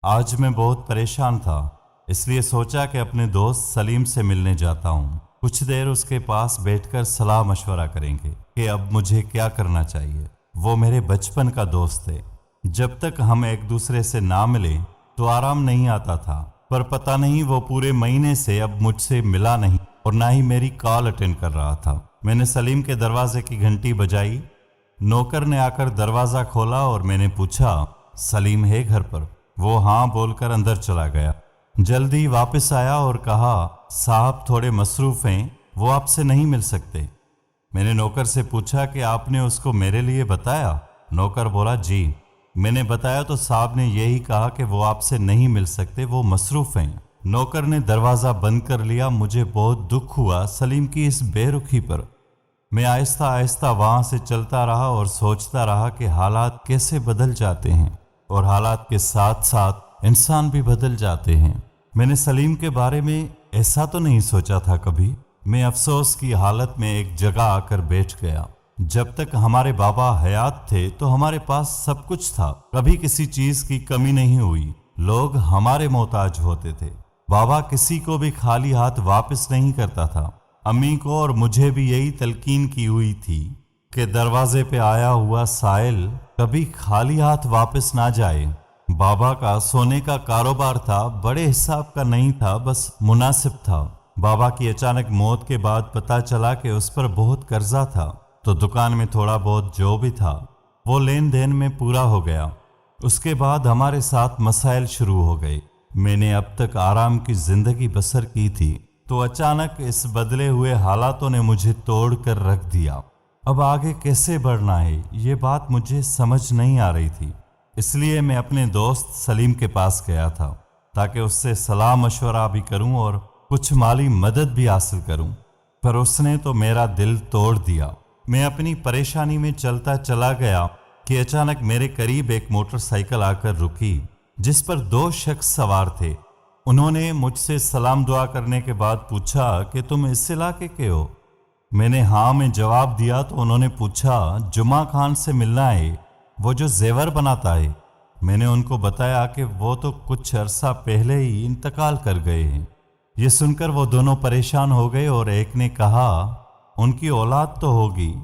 आज मैं बहुत परेशान था, इसलिए सोचा कि अपने दोस्त सलीम से मिलने जाता हूँ। कुछ देर उसके पास बैठकर सलाह मशवरा करेंगे कि अब मुझे क्या करना चाहिए। वो मेरे बचपन का दोस्त है। जब तक हम एक दूसरे से ना मिले तो आराम नहीं आता था, पर पता नहीं वो पूरे महीने से अब मुझसे मिला नहीं और ना ही मेरी कॉल अटेंड कर रहा था। मैंने सलीम के दरवाजे की घंटी बजाई। नौकर ने आकर दरवाज़ा खोला और मैंने पूछा, सलीम है घर पर? वो हाँ बोलकर अंदर चला गया। जल्दी वापस आया और कहा, साहब थोड़े मसरूफ़ हैं, वो आपसे नहीं मिल सकते। मैंने नौकर से पूछा कि आपने उसको मेरे लिए बताया? नौकर बोला, जी। मैंने बताया तो साहब ने यही कहा कि वो आपसे नहीं मिल सकते, वो मसरूफ़ हैं। नौकर ने दरवाज़ा बंद कर लिया। मुझे बहुत दुख हुआ सलीम की इस बेरुखी पर। मैं आहिस्ता आहिस्ता वहाँ से चलता रहा और सोचता रहा कि हालात कैसे बदल जाते हैं और हालात के साथ साथ इंसान भी बदल जाते हैं। मैंने सलीम के बारे में ऐसा तो नहीं सोचा था कभी। मैं अफसोस की हालत में एक जगह आकर बैठ गया। जब तक हमारे बाबा हयात थे तो हमारे पास सब कुछ था, कभी किसी चीज़ की कमी नहीं हुई। लोग हमारे मोहताज होते थे। बाबा किसी को भी खाली हाथ वापस नहीं करता था। अम्मी को और मुझे भी यही तलकीन की हुई थी कि दरवाजे पे आया हुआ साइल कभी खाली हाथ वापस ना जाए। बाबा का सोने का कारोबार था, बड़े हिसाब का नहीं था, बस मुनासिब था। बाबा की अचानक मौत के बाद पता चला कि उस पर बहुत कर्जा था, तो दुकान में थोड़ा बहुत जो भी था वो लेन देन में पूरा हो गया। उसके बाद हमारे साथ मसाइल शुरू हो गए। मैंने अब तक आराम की जिंदगी बसर की थी, तो अचानक इस बदले हुए हालातों ने मुझे तोड़ कर रख दिया। अब आगे कैसे बढ़ना है ये बात मुझे समझ नहीं आ रही थी। इसलिए मैं अपने दोस्त सलीम के पास गया था ताकि उससे सलाह मशवरा भी करूं और कुछ माली मदद भी हासिल करूं, पर उसने तो मेरा दिल तोड़ दिया। मैं अपनी परेशानी में चलता चला गया कि अचानक मेरे करीब एक मोटरसाइकिल आकर रुकी जिस पर 2 शख्स सवार थे। उन्होंने मुझसे सलाम दुआ करने के बाद पूछा कि तुम इस इलाके के हो? मैंने हाँ में जवाब दिया तो उन्होंने पूछा, जुमा खान से मिलना है, वो जो जेवर बनाता है। मैंने उनको बताया कि वो तो कुछ अरसा पहले ही इंतकाल कर गए हैं। ये सुनकर वो दोनों परेशान हो गए और एक ने कहा, उनकी औलाद तो होगी,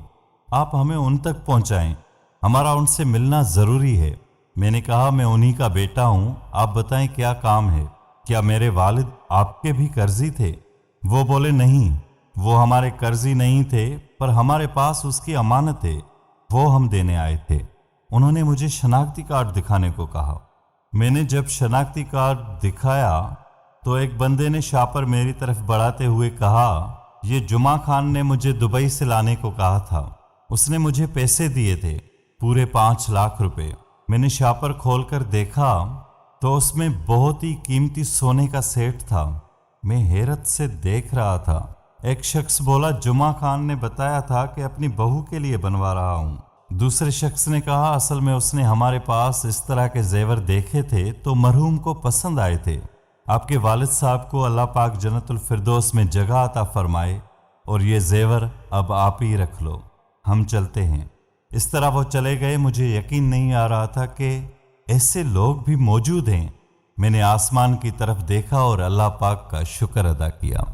आप हमें उन तक पहुंचाएं, हमारा उनसे मिलना ज़रूरी है। मैंने कहा, मैं उन्हीं का बेटा हूं, आप बताएं क्या काम है? क्या मेरे वालिद आपके भी कर्जी थे? वो बोले, नहीं, वो हमारे कर्जी नहीं थे, पर हमारे पास उसकी अमानत है, वो हम देने आए थे। उन्होंने मुझे शनाख्ती कार्ड दिखाने को कहा। मैंने जब शनाख्ती कार्ड दिखाया तो एक बंदे ने शापर मेरी तरफ बढ़ाते हुए कहा, ये जुमा खान ने मुझे दुबई से लाने को कहा था, उसने मुझे पैसे दिए थे, पूरे 5 लाख रुपए। मैंने शापर खोलकर देखा तो उसमें बहुत ही कीमती सोने का सेट था। मैं हैरत से देख रहा था। एक शख्स बोला, जुमा खान ने बताया था कि अपनी बहू के लिए बनवा रहा हूँ। दूसरे शख्स ने कहा, असल में उसने हमारे पास इस तरह के जेवर देखे थे तो मरहूम को पसंद आए थे। आपके वालिद साहब को अल्लाह पाक जन्नतुल फिरदौस में जगह अता फरमाए, और ये जेवर अब आप ही रख लो, हम चलते हैं। इस तरह वो चले गए। मुझे यकीन नहीं आ रहा था कि ऐसे लोग भी मौजूद हैं। मैंने आसमान की तरफ देखा और अल्लाह पाक का शुक्र अदा किया।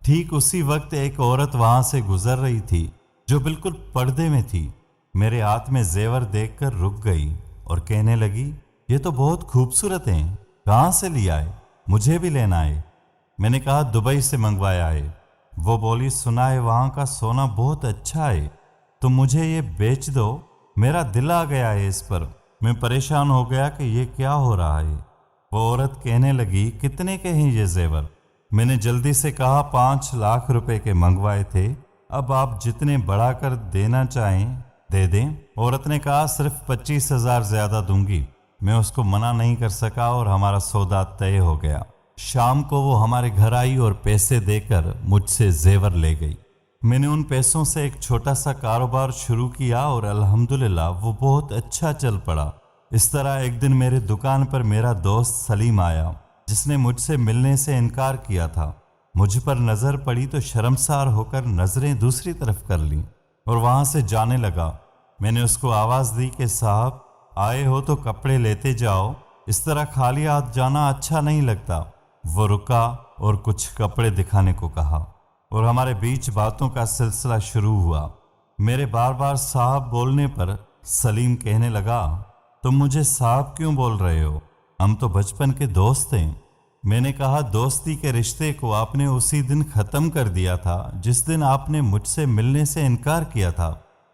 ठीक उसी वक्त एक औरत वहां से गुजर रही थी जो बिल्कुल पर्दे में थी। मेरे हाथ में जेवर देखकर रुक गई और कहने लगी, ये तो बहुत खूबसूरत हैं, कहाँ से लिया है? मुझे भी लेना है। मैंने कहा, दुबई से मंगवाया है। वो बोली, सुना है वहाँ का सोना बहुत अच्छा है, तो मुझे ये बेच दो, मेरा दिल आ गया है इस पर। मैं परेशान हो गया कि ये क्या हो रहा है। वो औरत कहने लगी, कितने के हैं ये जेवर? मैंने जल्दी से कहा, 5 लाख रुपए के मंगवाए थे, अब आप जितने बढ़ाकर देना चाहें दे दें। औरत ने कहा, सिर्फ 25,000 ज़्यादा दूंगी। मैं उसको मना नहीं कर सका और हमारा सौदा तय हो गया। शाम को वो हमारे घर आई और पैसे देकर मुझसे जेवर ले गई। मैंने उन पैसों से एक छोटा सा कारोबार शुरू किया और अल्हम्दुलिल्लाह वो बहुत अच्छा चल पड़ा। इस तरह एक दिन मेरे दुकान पर मेरा दोस्त सलीम आया जिसने मुझसे मिलने से इनकार किया था। मुझ पर नज़र पड़ी तो शर्मसार होकर नज़रें दूसरी तरफ कर लीं और वहाँ से जाने लगा। मैंने उसको आवाज़ दी कि साहब आए हो तो कपड़े लेते जाओ, इस तरह खाली हाथ जाना अच्छा नहीं लगता। वो रुका और कुछ कपड़े दिखाने को कहा और हमारे बीच बातों का सिलसिला शुरू हुआ। मेरे बार बार साहब बोलने पर सलीम कहने लगा, तुम मुझे साहब क्यों बोल रहे हो? हम तो बचपन के दोस्त हैं। मैंने कहा, दोस्ती के रिश्ते को आपने उसी दिन ख़त्म कर दिया था जिस दिन आपने मुझसे मिलने से इनकार किया था।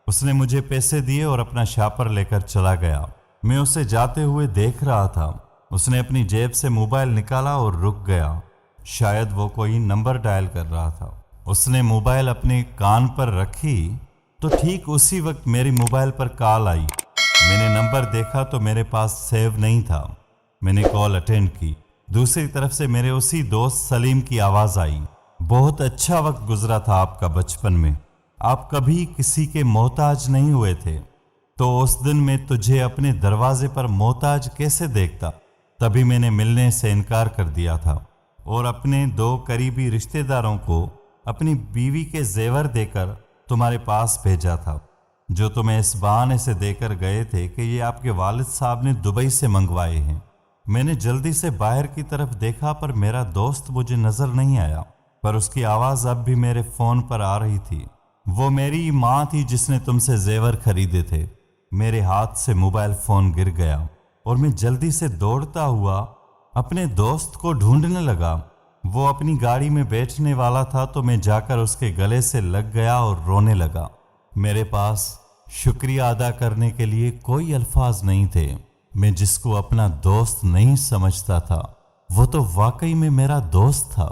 उसने मुझे पैसे दिए और अपना शापर लेकर चला गया। मैं उसे जाते हुए देख रहा था। उसने अपनी जेब से मोबाइल निकाला और रुक गया। शायद वो कोई नंबर डायल कर रहा था। उसने मोबाइल अपने कान पर रखी तो ठीक उसी वक्त मेरी मोबाइल पर कॉल आई। मैंने नंबर देखा तो मेरे पास सेव नहीं था। मैंने कॉल अटेंड की। दूसरी तरफ से मेरे उसी दोस्त सलीम की आवाज़ आई, बहुत अच्छा वक्त गुजरा था आपका बचपन में। आप कभी किसी के मोहताज नहीं हुए थे, तो उस दिन मैं तुझे अपने दरवाजे पर मोहताज कैसे देखता? तभी मैंने मिलने से इनकार कर दिया था और अपने 2 करीबी रिश्तेदारों को अपनी बीवी के जेवर देकर तुम्हारे पास भेजा था, जो तुम्हें इस बहाने से देकर गए थे कि ये आपके वालिद साहब ने दुबई से मंगवाए हैं। मैंने जल्दी से बाहर की तरफ देखा पर मेरा दोस्त मुझे नजर नहीं आया, पर उसकी आवाज़ अब भी मेरे फ़ोन पर आ रही थी। वो मेरी माँ थी जिसने तुमसे जेवर खरीदे थे। मेरे हाथ से मोबाइल फ़ोन गिर गया और मैं जल्दी से दौड़ता हुआ अपने दोस्त को ढूंढने लगा। वो अपनी गाड़ी में बैठने वाला था तो मैं जाकर उसके गले से लग गया और रोने लगा। मेरे पास शुक्रिया अदा करने के लिए कोई अल्फाज नहीं थे। मैं जिसको अपना दोस्त नहीं समझता था वो तो वाकई में मेरा दोस्त था।